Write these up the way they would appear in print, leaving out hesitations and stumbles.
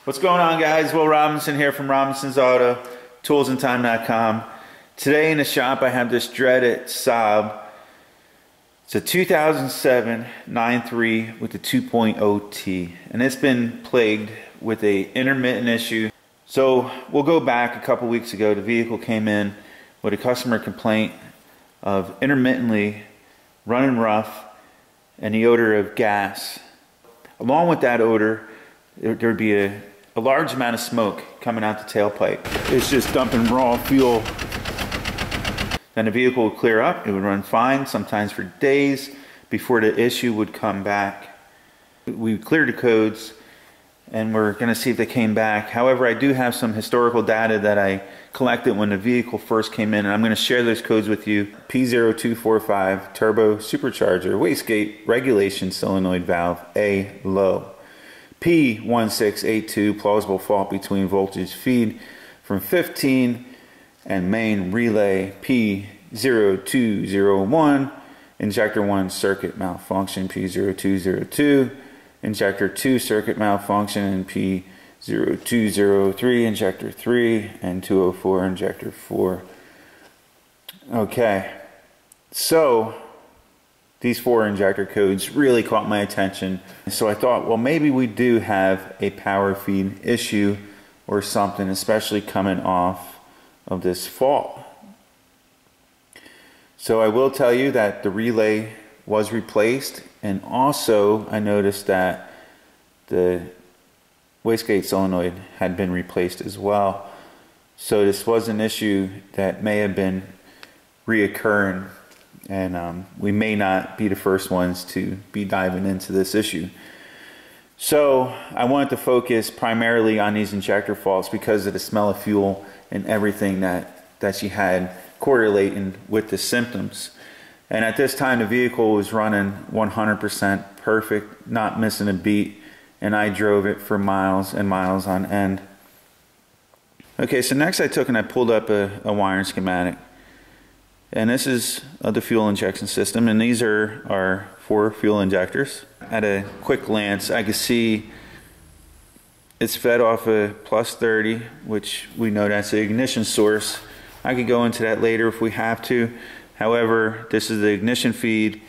What's going on, guys? Will Robinson here from Robinson's Auto, toolsandtime.com. Today in the shop I have this dreaded Saab. It's a 2007 9.3 with the 2.0T, and it's been plagued with a intermittent issue. So we'll go back a couple weeks ago. The vehicle came in with a customer complaint of intermittently running rough and the odor of gas. Along with that odor, there would be a large amount of smoke coming out the tailpipe. It's just dumping raw fuel. Then the vehicle would clear up, it would run fine, sometimes for days before the issue would come back. We cleared the codes and we're gonna see if they came back. However, I do have some historical data that I collected when the vehicle first came in, and I'm gonna share those codes with you. P0245 turbo supercharger, wastegate regulation solenoid valve A low. P1682 plausible fault between voltage feed from 15 and main relay. P0201 injector 1 circuit malfunction. P0202 injector 2 circuit malfunction, and P0203 injector 3 and 204 injector 4. Okay, so these 4 injector codes really caught my attention. So I thought, well, maybe we do have a power feed issue or something, especially coming off of this fault. So I will tell you that the relay was replaced, and also I noticed that the wastegate solenoid had been replaced as well. So this was an issue that may have been reoccurring, and we may not be the first ones to be diving into this issue. So I wanted to focus primarily on these injector faults because of the smell of fuel and everything that she had correlating with the symptoms. And at this time the vehicle was running 100% perfect, not missing a beat, and I drove it for miles and miles on end. Okay, so next I took and I pulled up a wiring schematic. And this is the fuel injection system, and these are our 4 fuel injectors. At a quick glance, I can see it's fed off a plus 30, which we know that's the ignition source. I could go into that later if we have to. However, this is the ignition feed.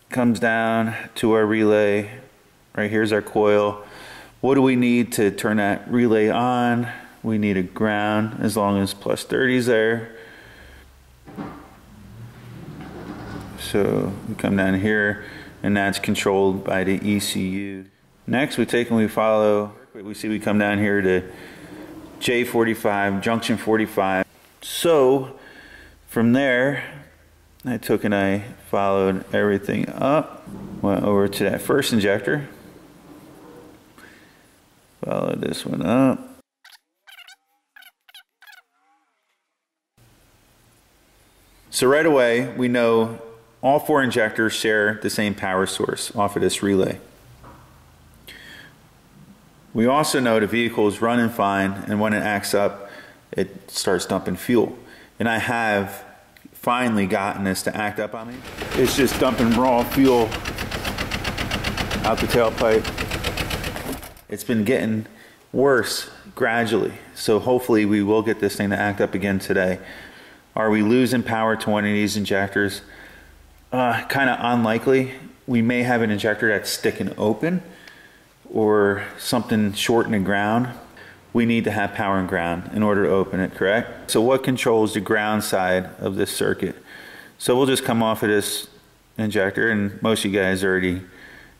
Comes down to our relay. Right here's our coil. What do we need to turn that relay on? We need a ground, as long as plus 30 is there. So we come down here, and that's controlled by the ECU. Next we take and we follow, we see we come down here to J45, junction 45. So from there I took and I followed everything up, went over to that first injector, followed this one up, so right away we know all 4 injectors share the same power source off of this relay. We also know the vehicle is running fine, and when it acts up, it starts dumping fuel. And I have finally gotten this to act up on me. It's just dumping raw fuel out the tailpipe. It's been getting worse gradually, so hopefully we will get this thing to act up again today. Are we losing power to one of these injectors? Kind of unlikely. We may have an injector that's sticking open or something short in the ground. We need to have power and ground in order to open it, correct? So what controls the ground side of this circuit? So we'll just come off of this injector, and most of you guys already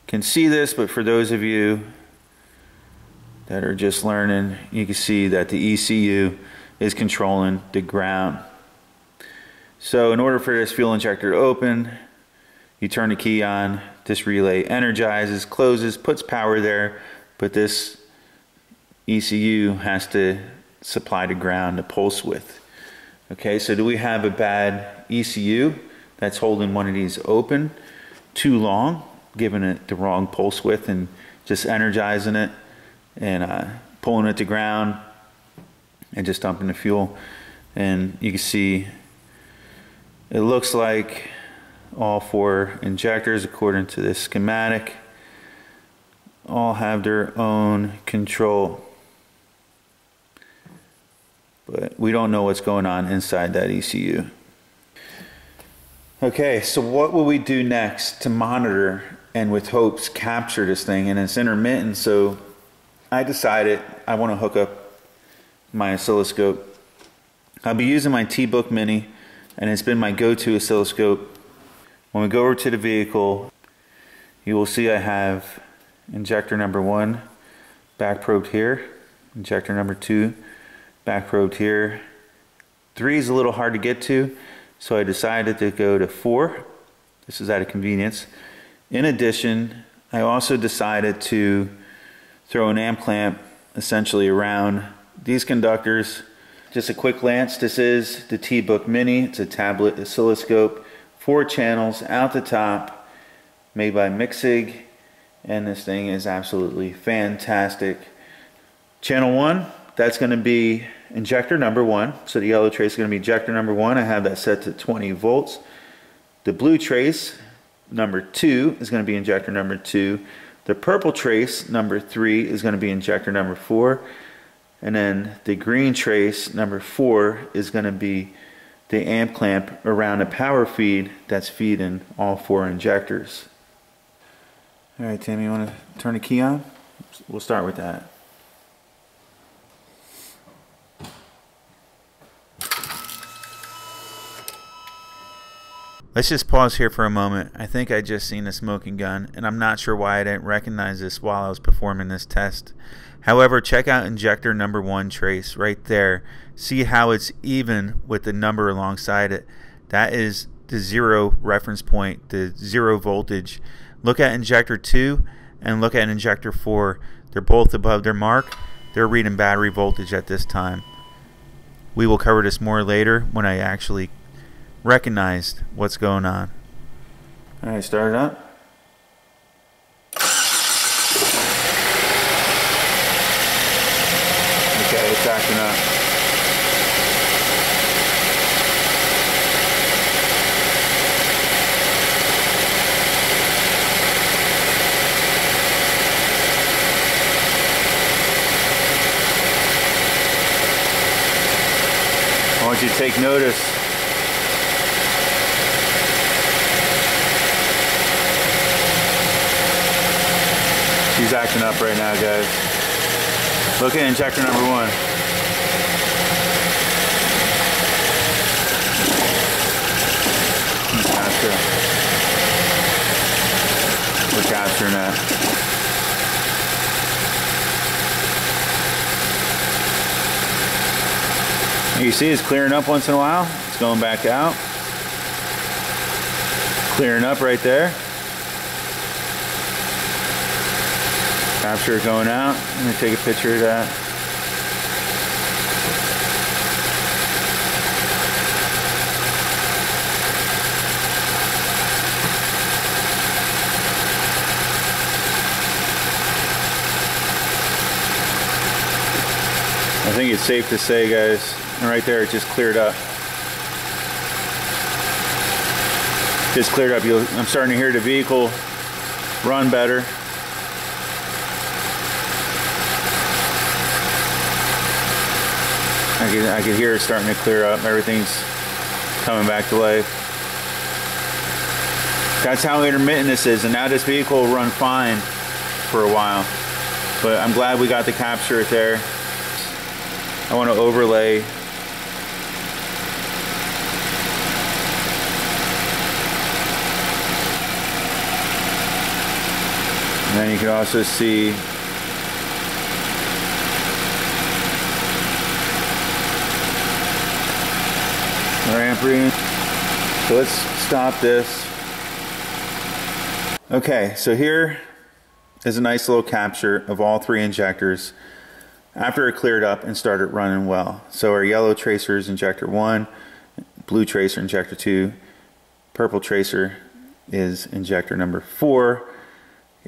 can see this, but for those of you that are just learning, you can see that the ECU is controlling the ground. So in order for this fuel injector to open, you turn the key on, this relay energizes, closes, puts power there, but this ECU has to supply the ground the pulse width. Okay, so do we have a bad ECU that's holding one of these open too long, giving it the wrong pulse width and just energizing it and pulling it to ground and just dumping the fuel? And you can see it looks like all 4 injectors, according to this schematic, all have their own control. But we don't know what's going on inside that ECU. Okay, so what will we do next to monitor and with hopes capture this thing? And it's intermittent, so I decided I want to hook up my oscilloscope. I'll be using my T-Book Mini, and it's been my go-to oscilloscope. When we go over to the vehicle, you will see I have injector number 1 back probed here, injector number 2 back probed here. 3 is a little hard to get to, so I decided to go to 4. This is out of convenience. In addition, I also decided to throw an amp clamp essentially around these conductors. Just a quick glance, this is the T-Book Mini. It's a tablet oscilloscope, 4 channels out the top, made by Mixig, and this thing is absolutely fantastic. Channel 1, that's going to be injector number 1. So the yellow trace is going to be injector number 1. I have that set to 20 volts. The blue trace number 2 is going to be injector number 2. The purple trace number 3 is going to be injector number 4. And then the green trace number 4 is going to be the amp clamp around a power feed that's feeding all 4 injectors. Alright, Tammy, you want to turn the key on? We'll start with that. Let's just pause here for a moment. I think I just seen a smoking gun, and I'm not sure why I didn't recognize this while I was performing this test. However, check out injector number 1 trace right there. See how it's even with the number alongside it. That is the 0 reference point, the 0 voltage. Look at injector 2 and look at injector 4. They're both above their mark. They're reading battery voltage at this time. We will cover this more later when I actually recognized what's going on. Alright, start it up. Okay, it's acting up. I want you to take notice. She's acting up right now, guys. Look at injector number 1. We're capturing that. You see it's clearing up once in a while. It's going back out. Clearing up right there. Capture it going out. I'm going to take a picture of that. I think it's safe to say, guys, and right there it just cleared up. Just cleared up. I'm starting to hear the vehicle run better. I can hear it starting to clear up. Everything's coming back to life. That's how intermittent this is, and now this vehicle will run fine for a while. But I'm glad we got to capture it there. I want to overlay and then you can also see ramp reading. So let's stop this. Okay, so here is a nice little capture of all 3 injectors after it cleared up and started running well. So our yellow tracer is injector 1, blue tracer injector 2, purple tracer is injector number 4,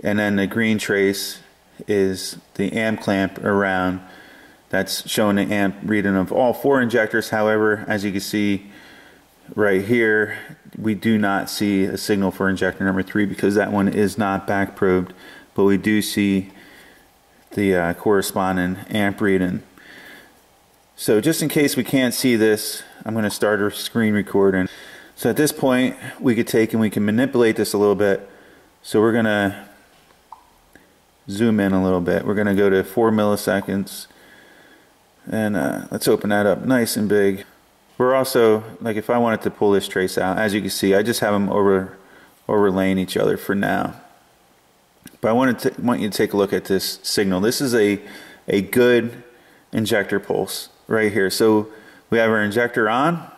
and then the green trace is the amp clamp around. That's showing the amp reading of all 4 injectors. However, as you can see right here, we do not see a signal for injector number 3 because that one is not back probed. but we do see the corresponding amp reading. So just in case we can't see this, I'm going to start our screen recording. So at this point, we could take and we can manipulate this a little bit. So we're going to zoom in a little bit. We're going to go to 4 milliseconds. And let's open that up nice and big. We're also, like if I wanted to pull this trace out, as you can see, I just have them overlaying each other for now. But I want you to take a look at this signal. This is a good injector pulse right here. So we have our injector on,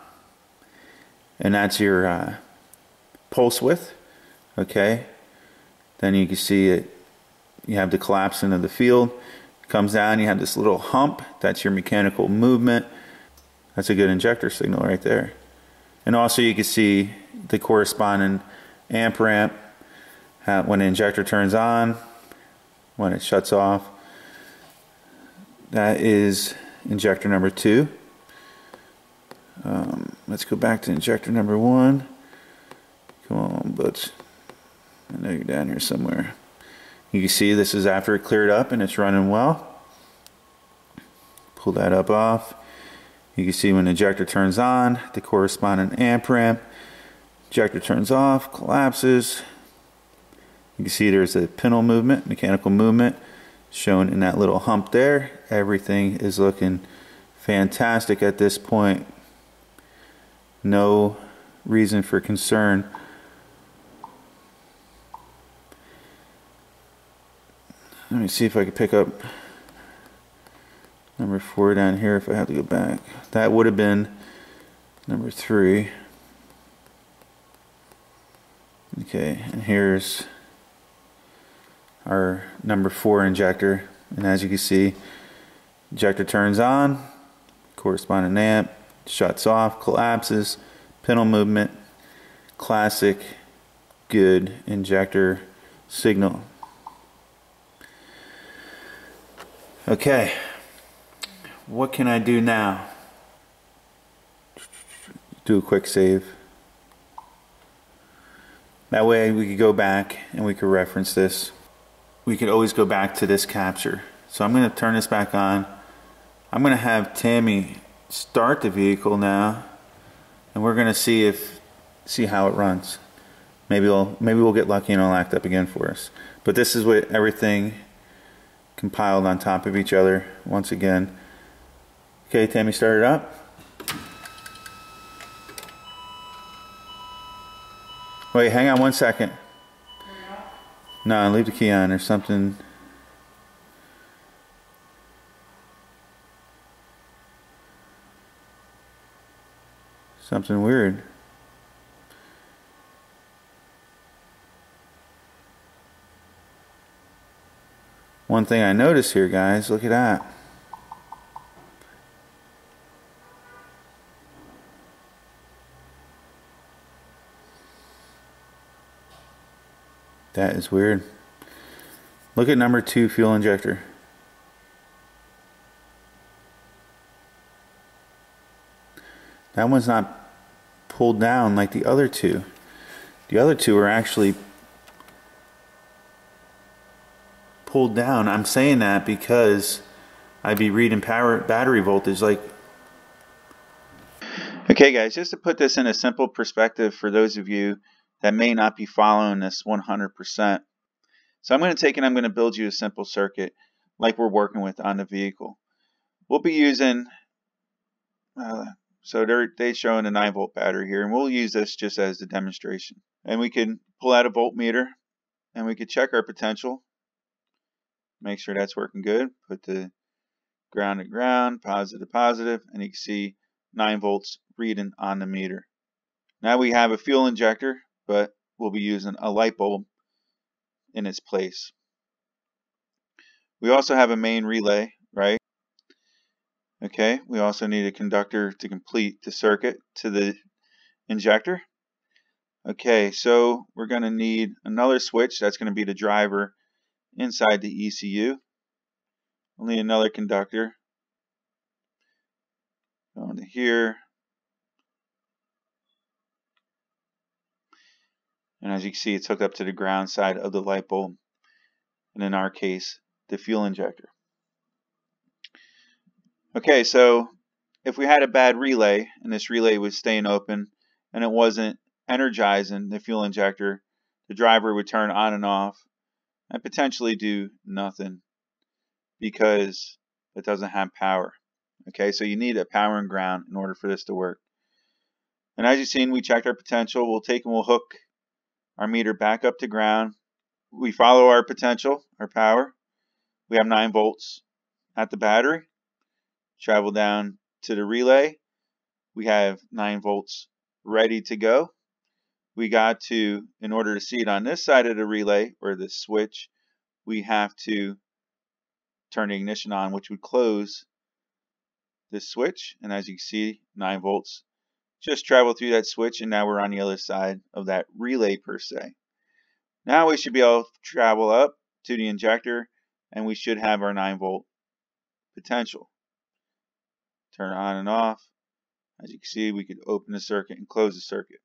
and that's your pulse width. Okay. Then you can see it. You have the collapsing of the field. It comes down. You have this little hump. That's your mechanical movement. That's a good injector signal right there. And also you can see the corresponding amp ramp when the injector turns on, when it shuts off. That is injector number 2. Let's go back to injector number 1. Come on, butts. I know you're down here somewhere. You can see this is after it cleared up and it's running well. Pull that up off. You can see when the injector turns on, the corresponding amp ramp. Injector turns off, collapses. You can see there's a pintle movement, mechanical movement, shown in that little hump there. Everything is looking fantastic at this point. No reason for concern. Let me see if I can pick up number 4 down here if I have to go back. That would have been number 3. Okay, and here's our number 4 injector. And as you can see, injector turns on, corresponding amp, shuts off, collapses, pintle movement, classic, good injector signal. Okay, what can I do now? Do a quick save. That way we could go back and we could reference this. We could always go back to this capture. So I'm going to turn this back on. I'm going to have Tammy start the vehicle now, and we're going to see how it runs. Maybe we'll get lucky and it'll act up again for us. But this is what everything compiled on top of each other once again. Okay, Tammy, start it up. Wait, hang on 1 second. No, leave the key on. There's something. Something weird. One thing I noticed here, guys, look at that. That is weird. Look at number 2 fuel injector. That one's not pulled down like the other 2. The other 2 are actually pulled down. I'm saying that because I'd be reading battery voltage like. Okay guys, just to put this in a simple perspective for those of you that may not be following this 100%. So I'm going to take and I'm going to build you a simple circuit like we're working with on the vehicle. We'll be using, so they're showing a 9-volt battery here, and we'll use this just as the demonstration. And we can pull out a voltmeter and we could check our potential. Make sure that's working good. Put the ground to ground, positive to positive, and you can see 9 volts reading on the meter. Now we have a fuel injector, but we'll be using a light bulb in its place. We also have a main relay, right? Okay, we also need a conductor to complete the circuit to the injector. Okay, so we're going to need another switch. That's going to be the driver inside the ECU. We'll need another conductor. Going to here. And as you can see, it's hooked up to the ground side of the light bulb. and in our case, the fuel injector. Okay, so if we had a bad relay and this relay was staying open and it wasn't energizing the fuel injector, the driver would turn on and off and potentially do nothing because it doesn't have power. Okay, so you need a power and ground in order for this to work. And as you've seen, we checked our potential. We'll take and we'll hook our meter back up to ground. We follow our potential, our power. We have 9 volts at the battery. Travel down to the relay. We have 9 volts ready to go. We got to, in order to see it on this side of the relay or the switch, we have to turn the ignition on, which would close this switch. And as you can see, 9 volts just travel through that switch, and now we're on the other side of that relay per se. Now we should be able to travel up to the injector, and we should have our 9 volt potential. Turn it on and off. As you can see, we could open the circuit and close the circuit.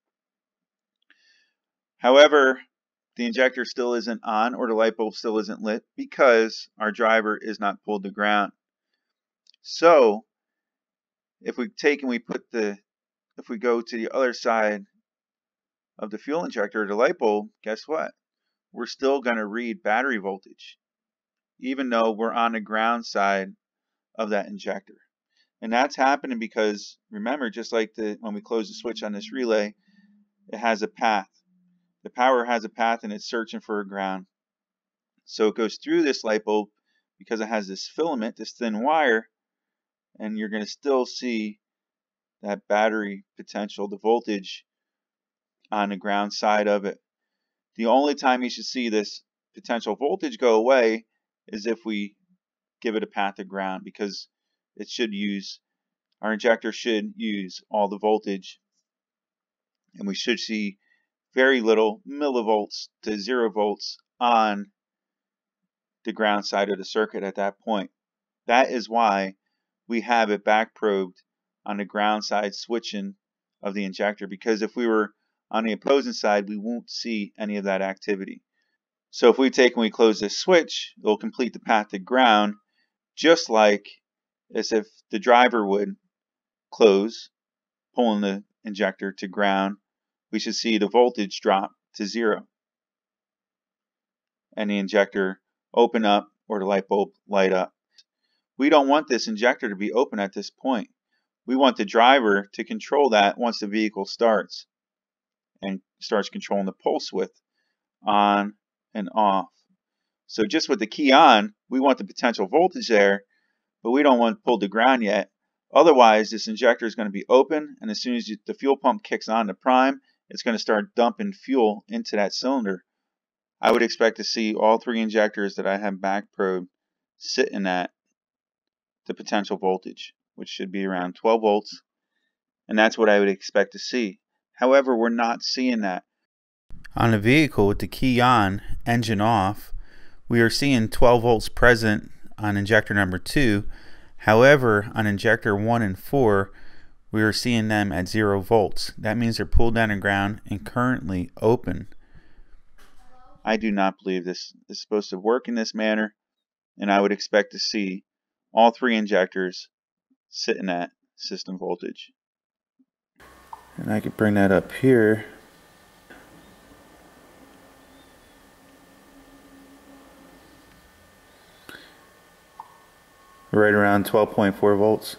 However, the injector still isn't on, or the light bulb still isn't lit, because our driver is not pulled to ground. So if we take and we put if we go to the other side of the fuel injector or the light bulb, guess what? We're still going to read battery voltage, even though we're on the ground side of that injector. And that's happening because, remember, just like when we close the switch on this relay, it has a path. The power has a path and it's searching for a ground. So it goes through this light bulb because it has this filament, this thin wire, and you're going to still see that battery potential, the voltage on the ground side of it. The only time you should see this potential voltage go away is if we give it a path to ground, because it should use, our injector should use all the voltage, and we should see very little millivolts to 0 volts on the ground side of the circuit at that point. That is why we have it back probed on the ground side switching of the injector, because if we were on the opposing side, we won't see any of that activity. So if we take and we close this switch, it'll complete the path to ground, just like as if the driver would close, pulling the injector to ground. We should see the voltage drop to 0 and the injector open up or the light bulb light up. We don't want this injector to be open at this point. We want the driver to control that once the vehicle starts and starts controlling the pulse width on and off. So just with the key on, we want the potential voltage there, but we don't want it pulled to ground yet. Otherwise, this injector is going to be open, and as soon as the fuel pump kicks on to prime, it's going to start dumping fuel into that cylinder. I would expect to see all 3 injectors that I have back probed sitting at the potential voltage, which should be around 12 volts, and that's what I would expect to see. However, we're not seeing that. On a vehicle with the key on, engine off, we are seeing 12 volts present on injector number 2. However, on injector 1 and 4, we are seeing them at 0 volts. That means they're pulled down to ground and currently open. I do not believe this is supposed to work in this manner, and I would expect to see all 3 injectors sitting at system voltage. And I could bring that up here. Right around 12.4 volts,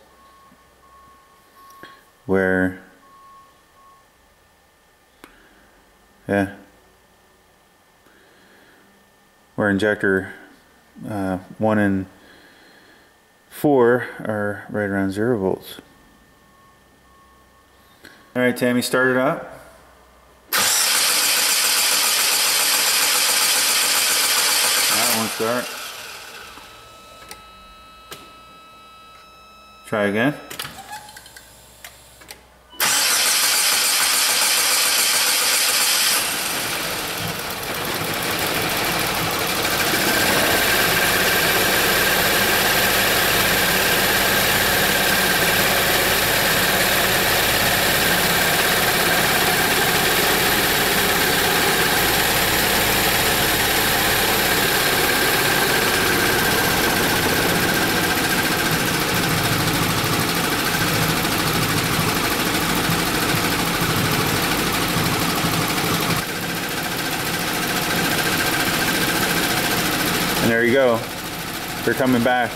where, where injector 1 and 4 are right around 0 volts. All right, Tammy, start it up. That won't start. Try again. you go. They're coming back.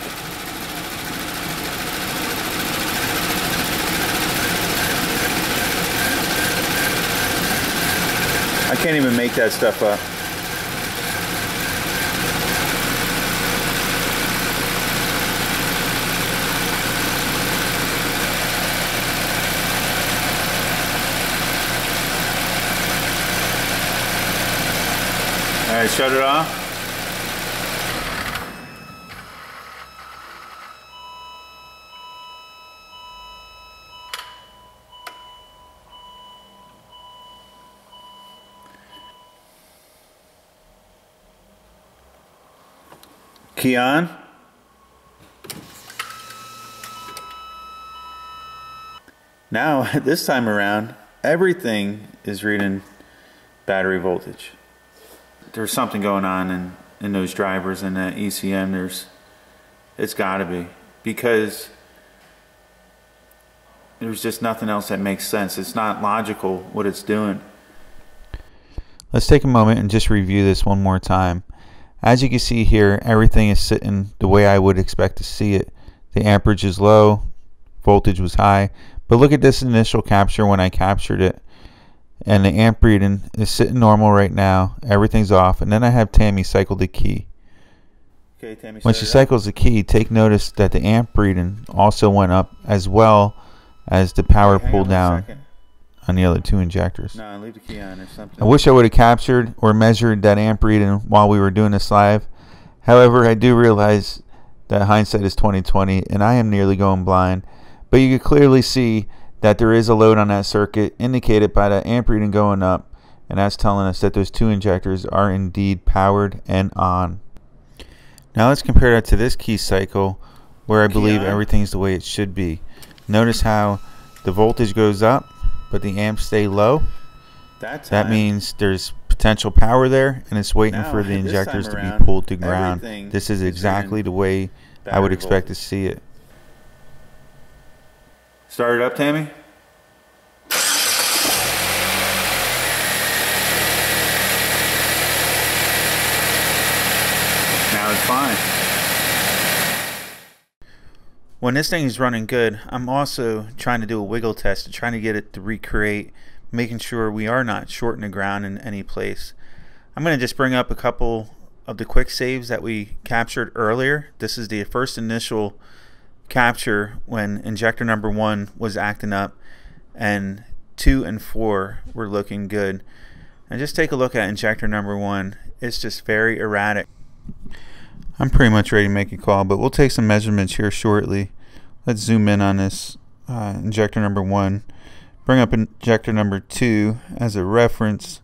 I can't even make that stuff up. All right, shut it off. Key on. Now, this time around, everything is reading battery voltage. There's something going on in those drivers and that ECM. It's got to be, because there's just nothing else that makes sense. It's not logical what it's doing. Let's take a moment and just review this one more time. As you can see here, everything is sitting the way I would expect to see it. The amperage is low, voltage was high, but look at this initial capture when I captured it. And the amp reading is sitting normal right now. Everything's off. And then I have Tammy cycle the key. Okay, Tammy, when she cycles the key, take notice that the amp reading also went up, as well as the power pulled down on the other two injectors. No, leave the key on or something. I wish I would have captured or measured that amp reading while we were doing this live. However, I do realize that hindsight is 20/20, and I am nearly going blind. But you can clearly see that there is a load on that circuit, indicated by that amp reading going up, and that's telling us that those two injectors are indeed powered and on. Now let's compare that to this key cycle, where I believe everything's the way it should be. Notice how the voltage goes up, but the amps stay low. That means there's potential power there, and it's waiting for the injectors to be pulled to ground. This is exactly the way I would expect to see it. Start it up, Tammy. Now it's fine. When this thing is running good, I'm also trying to do a wiggle test and trying to get it to recreate, making sure we are not shorting the ground in any place. I'm going to just bring up a couple of the quick saves that we captured earlier. This is the first initial capture when injector number 1 was acting up, and 2 and 4 were looking good. And just take a look at injector number 1. It's just very erratic. I'm pretty much ready to make a call, but we'll take some measurements here shortly. Let's zoom in on this injector number 1. Bring up injector number 2 as a reference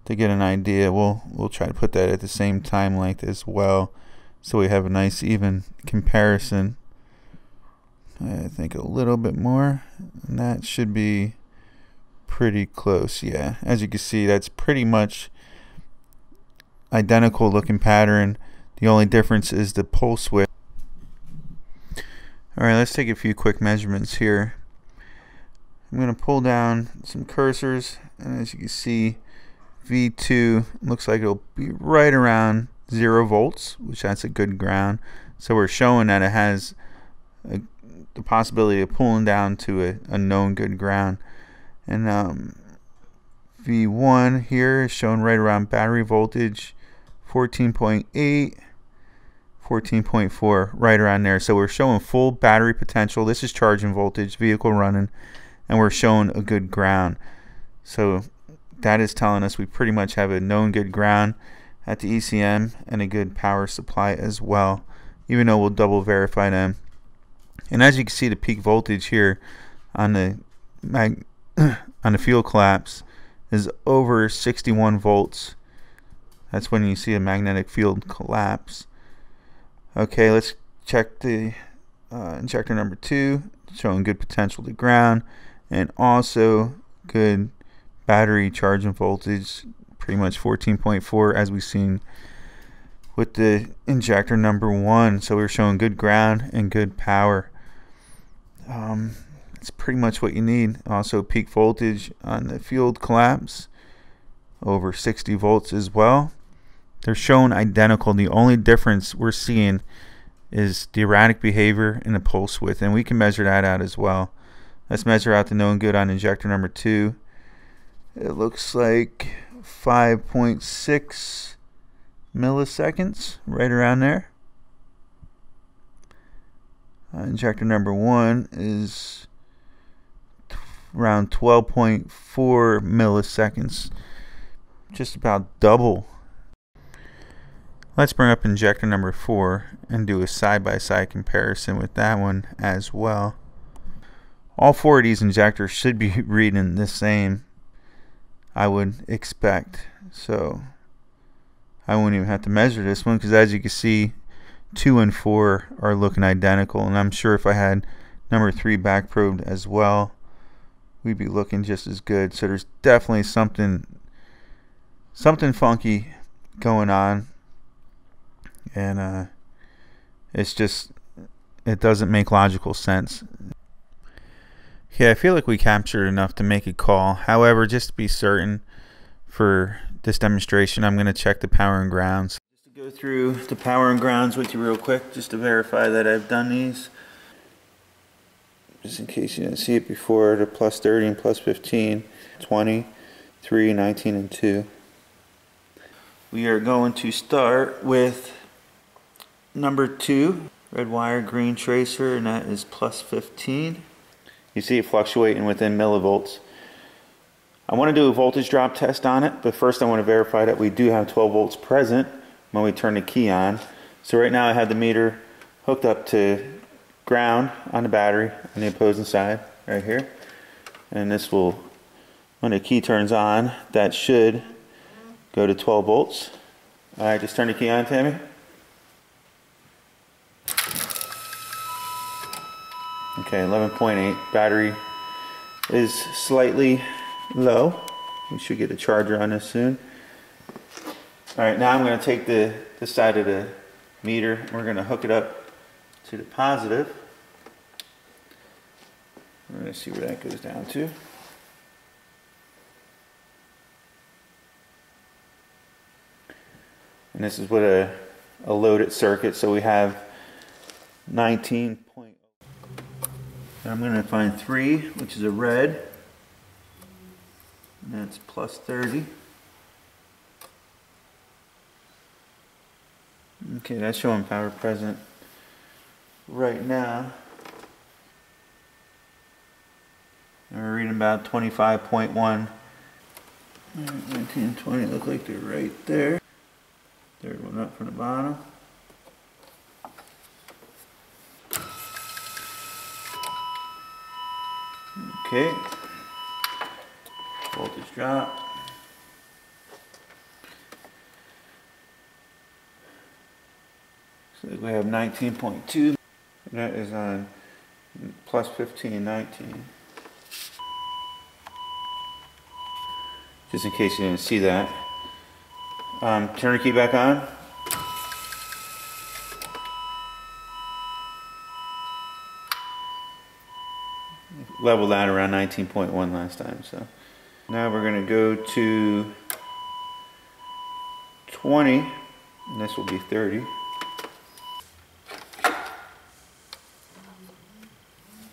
to get an idea. We'll try to put that at the same time length as well, so we have a nice even comparison. I think a little bit more, and that should be pretty close. Yeah, as you can see, that's pretty much identical looking pattern. The only difference is the pulse width. Alright, let's take a few quick measurements here. I'm going to pull down some cursors, and as you can see, V2 looks like it'll be right around 0 volts, which that's a good ground. So we're showing that it has the possibility of pulling down to a known good ground. And V1 here is shown right around battery voltage 14.8, 14.4, right around there. So we're showing full battery potential. This is charging voltage, vehicle running, and we're showing a good ground. So that is telling us we pretty much have a known good ground at the ECM and a good power supply as well, even though we'll double verify them. And as you can see, the peak voltage here on the field collapse is over 61 volts. That's when you see a magnetic field collapse. Okay, let's check the injector number 2, showing good potential to ground, and also good battery charging voltage, pretty much 14.4 as we've seen with the injector number 1. So we're showing good ground and good power. It's pretty much what you need. Also peak voltage on the field collapse over 60 volts as well. They're shown identical. The only difference we're seeing is the erratic behavior and the pulse width, and we can measure that out as well. Let's measure out the known good on injector number 2. It looks like 5.6 milliseconds, right around there. Injector number 1 is around 12.4 milliseconds, just about double. Let's bring up injector number 4 and do a side-by-side comparison with that one as well. All 4 of these injectors should be reading the same, I would expect. So I won't even have to measure this one, because as you can see, 2 and 4 are looking identical, and I'm sure if I had number 3 back probed as well, we'd be looking just as good. So there's definitely something funky going on, and it's just, it doesn't make logical sense. Yeah, I feel like we captured enough to make a call. However, just to be certain for this demonstration, I'm going to check the power and grounds. Just to go through the power and grounds with you real quick, just to verify that I've done these. Just in case you didn't see it before, the plus 30 and plus 15, 20, 3, 19, and 2. We are going to start with number 2, red wire, green tracer, and that is plus 15. You see it fluctuating within millivolts. I want to do a voltage drop test on it, but first I want to verify that we do have 12 volts present when we turn the key on. So right now I have the meter hooked up to ground on the battery on the opposing side right here, and this will, when the key turns on, that should go to 12 volts. Alright, just turn the key on, Tammy. Okay, 11.8. Battery is slightly low. We should get a charger on this soon. Alright, now I'm going to take the side of the meter. We're going to hook it up to the positive. We're going to see where that goes down to. And this is with a loaded circuit, so we have 19. I'm going to find 3, which is a red, and that's plus 30. Okay, that's showing power present right now. And we're reading about 25.1. 19 and 20 look like they're right there. Third one up from the bottom. Okay, voltage drop. So we have 19.2. That is on plus 15, 19. Just in case you didn't see that. Turn the key back on. Leveled out around 19.1 last time. So now we're going to go to 20, and this will be 30.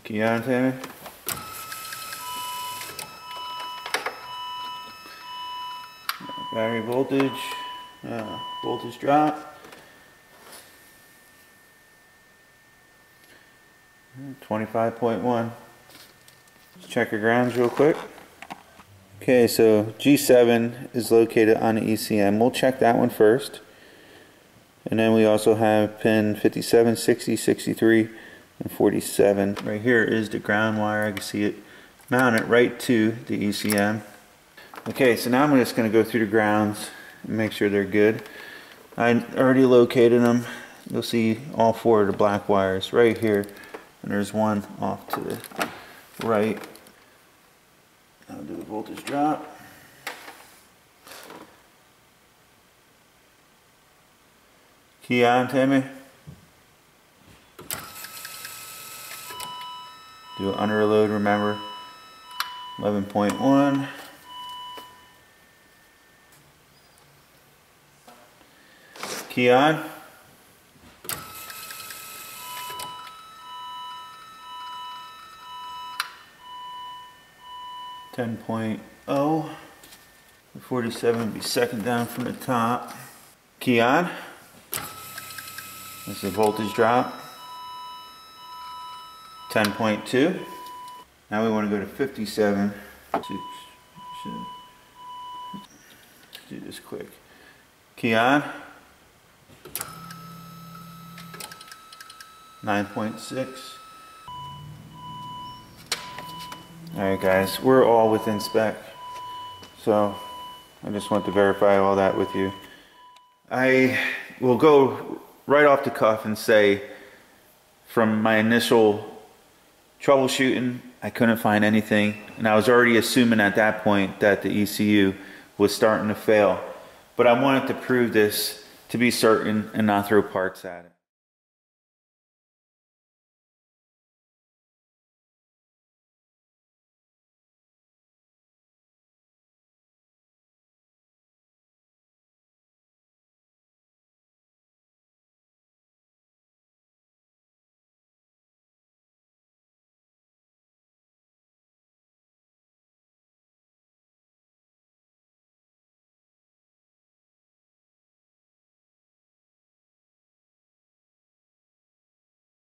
Key on, Tammy. Battery voltage, voltage drop. 25.1. Let's check your grounds real quick. Okay, so G7 is located on the ECM. We'll check that one first. And then we also have pin 57, 60, 63, and 47. Right here is the ground wire. I can see it mounted right to the ECM. Okay, so now I'm just going to go through the grounds and make sure they're good. I already located them. You'll see all 4 of the black wires right here. And there's one off to the right. I'll do the voltage drop. Key on, Tammy. Do it under load, remember. 11.1. Key on. .0. 47 would be second down from the top. Key on. This is the voltage drop. 10.2. Now we want to go to 57. Let's do this quick. Key on. 9.6. Alright guys, we're all within spec. So I just want to verify all that with you. I will go right off the cuff and say from my initial troubleshooting, I couldn't find anything, and I was already assuming at that point that the ECU was starting to fail. But I wanted to prove this to be certain and not throw parts at it.